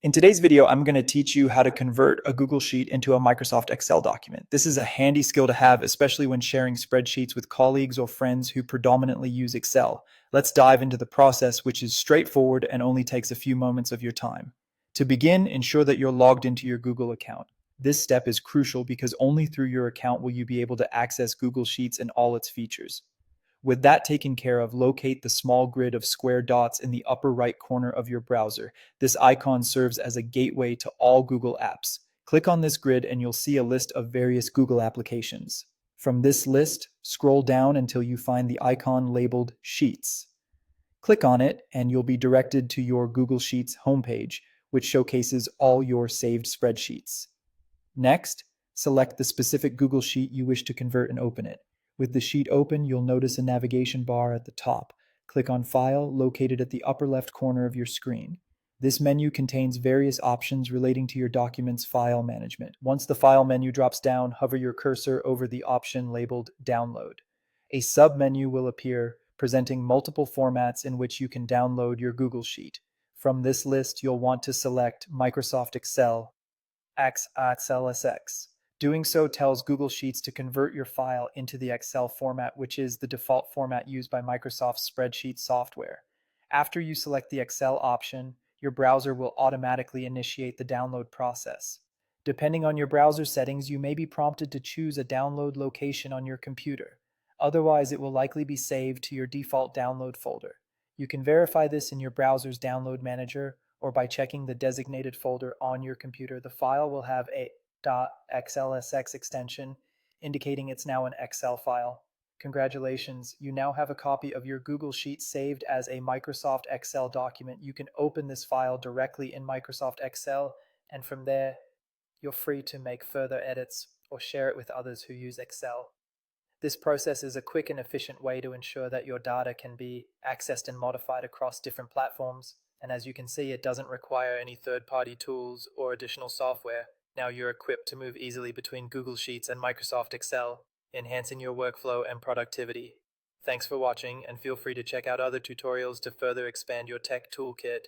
In today's video, I'm going to teach you how to convert a Google Sheet into a Microsoft Excel document. This is a handy skill to have, especially when sharing spreadsheets with colleagues or friends who predominantly use Excel. Let's dive into the process, which is straightforward and only takes a few moments of your time. To begin, ensure that you're logged into your Google account. This step is crucial because only through your account will you be able to access Google Sheets and all its features. With that taken care of, locate the small grid of square dots in the upper right corner of your browser. This icon serves as a gateway to all Google apps. Click on this grid and you'll see a list of various Google applications. From this list, scroll down until you find the icon labeled Sheets. Click on it and you'll be directed to your Google Sheets homepage, which showcases all your saved spreadsheets. Next, select the specific Google Sheet you wish to convert and open it. With the sheet open, you'll notice a navigation bar at the top. Click on File, located at the upper left corner of your screen. This menu contains various options relating to your document's file management. Once the File menu drops down, hover your cursor over the option labeled Download. A sub-menu will appear, presenting multiple formats in which you can download your Google Sheet. From this list, you'll want to select Microsoft Excel XLSX. Doing so tells Google Sheets to convert your file into the Excel format, which is the default format used by Microsoft Spreadsheet software. After you select the Excel option, your browser will automatically initiate the download process. Depending on your browser settings, you may be prompted to choose a download location on your computer. Otherwise, it will likely be saved to your default download folder. You can verify this in your browser's download manager or by checking the designated folder on your computer. The file will have a .xlsx extension, indicating it's now an Excel file. Congratulations, you now have a copy of your Google Sheet saved as a Microsoft Excel document. You can open this file directly in Microsoft Excel, and from there, you're free to make further edits or share it with others who use Excel. This process is a quick and efficient way to ensure that your data can be accessed and modified across different platforms. And as you can see, it doesn't require any third-party tools or additional software. Now you're equipped to move easily between Google Sheets and Microsoft Excel, enhancing your workflow and productivity. Thanks for watching, and feel free to check out other tutorials to further expand your tech toolkit.